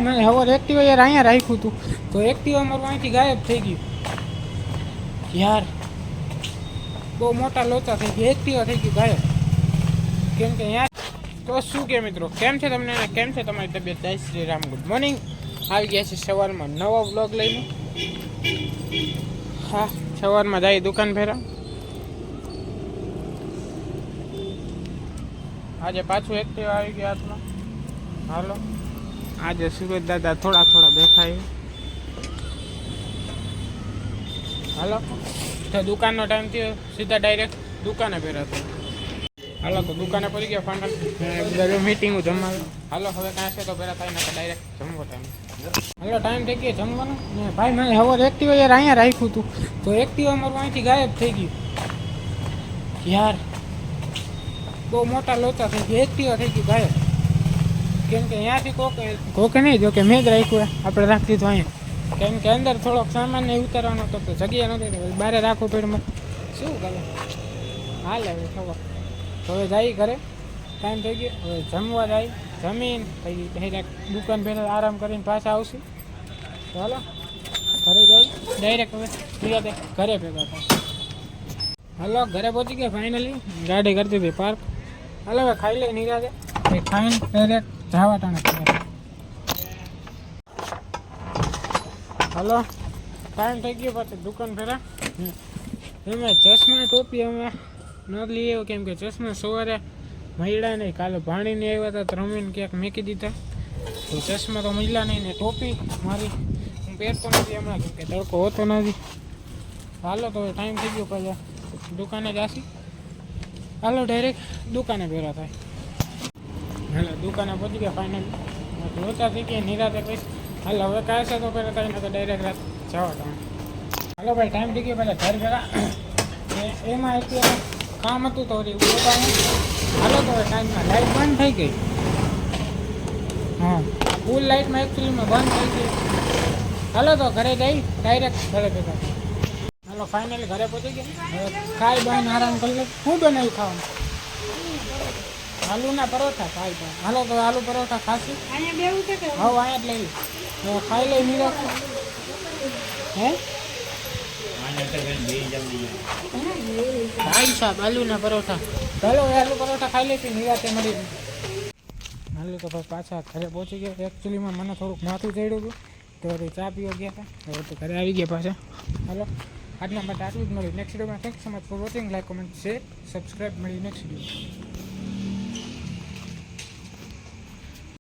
મેં હવે એક્ટિવા યાર અહીંયા રાખ્યું હતું તો એક્ટિવા મારું અહીંથી ગાયબ થઈ ગયું યાર. બહુ મોટા લોચા થઈ ગયા, એક્ટિવા થઈ ગયું ગાયબ. કેમ કે યાર તો શું કે મિત્રો, કેમ છે તમને અને કેમ છે તમારી તબિયત? જય શ્રી રામ, ગુડ મોર્નિંગ. આવી ગયા છે સવારમાં નવો વ્લોગ લઈને. હા, સવારમાં જાય દુકાન ફેરા. આજે પાછું એક્ટિવા આવી ગયા હાથમાં. હાલો, આજે સુરત દાદા થોડા થોડા દેખાય. હાલો, તો દુકાનનો ટાઈમ થયો, સીધા ડાયરેક્ટ દુકાને ફેરા થયો. હાલો, તો દુકાને પડી ગયા ફાઇનલ મીટિંગ જમવા. હાલો, હવે કાંઈ છે તો ફેરા થાય ને ડાયરેક્ટ જમવો ટાઈમ. હાલો, ટાઈમ થઈ ગયો જમવાનો ને ભાઈ. મેં હવે એક્ટિવા યાર અહીંયા રાખ્યું હતું તો એક્ટિવા મારું અહીંથી ગાયબ થઈ ગયું યાર. બહુ મોટા લોચા થઈ ગયા, એક્ટિવા થઈ ગયું ગાયબ. કેમ કે અહીંયાથી કોકે નહીં, જો કે મેં જ રાખ્યું, આપણે રાખી દીધું અહીંયા. કેમ કે અંદર થોડોક સામાન નહીં ઉતારવાનો હતો તો જગ્યા નહોતી, બહાર રાખવું પડ્યું. શું કરે હાલે હવે ખબર. તો હવે જાય ઘરે, ટાઈમ થઈ ગયો. હવે જમવા જાય, જમીન પછી ડાયરેક્ટ દુકાન પહેલાં આરામ કરીને પાછા આવશું. તો હાલો ઘરે જાય ડાયરેક્ટ. હવે નિરાતે ઘરે ભેગા થાય. હાલો, ઘરે પહોંચી ગયા ફાઇનલી. ગાડી કરતી હતી પાર્ક. હાલો, હવે ખાઈ લઈ નિરાતે. ખાઈને ડાયરેક્ટ જવા ટાણે. હાલો, ટાઈમ થઈ ગયો પાછું દુકાન ફેરા. એમાં ચશ્મા ટોપી અમે ન લઈ આવ્યો, કેમ કે ચશ્મા સવારે મળ્યા નહીં. કાલે ભાણીને આવ્યા હતા તો રમીને ક્યાંક મૂકી દીધા, તો ચશ્મા તો મળ્યા નહીં. ને ટોપી મારી હું પહેરતો નથી હમણાં, કેમ કે તડકો હોતો નથી. હાલો, તો ટાઈમ થઈ ગયો, પાછા દુકાને જાશી. હાલો, ડાયરેક્ટ દુકાને ભેરા થાય. હાલો, દુકાને પહોંચી ગયા ફાઇનલ. લોચા થઈ ગયા નિરાતે પછી. હાલો, હવે કાંઈ છે તો પહેલાં થાય ને તો ડાયરેક્ટ રાત જવા તમે. હાલો ભાઈ, ટાઈમ થઈ ગયો પહેલાં ઘર ભેગા. એમાં અત્યારે કામ હતું તો હાલો, તો હવે ટાઈમમાં લાઇટ બંધ થઈ ગઈ. હા, ફૂલ લાઇટમાં એકચ્યુઅલીમાં બંધ થઈ ગઈ. હાલો, તો ઘરે જઈ ડાયરેક્ટ ઘરે ભેગા. હાલો, ફાઇનલી ઘરે પહોંચી ગયા. હવે ખાઈ બાઈને આરામ કરી લે. શું બનાવ્યું ખાવાનું? આલુના પરોઠા ખાઈ તો. હાલો, તો આલુ પરોઠા ખાશું. હવે અહીંયા જ લઈ તો ખાઈ લઈ મીરા. હે ભાઈ સાહેબ, આલુના પરોઠા. ચાલો, આલુ પરોઠા ખાઈ લઈશું, નિરાતે મળી. હાલો, તો ભાઈ પાછા ઘરે પહોંચી ગયા. એકચ્યુઅલીમાં મને થોડુંક માથું ચડ્યું હતું તો ચા પીવા ગયા હતા. હવે તો ઘરે આવી ગયા પાછા. હાલો, આજના માટે આટલું જ મળ્યું. નેક્સ્ટ વિડીયોમાં thanks so much for watching. Like, comment, share, subscribe. મળી નેક્સ્ટ વિડીયો.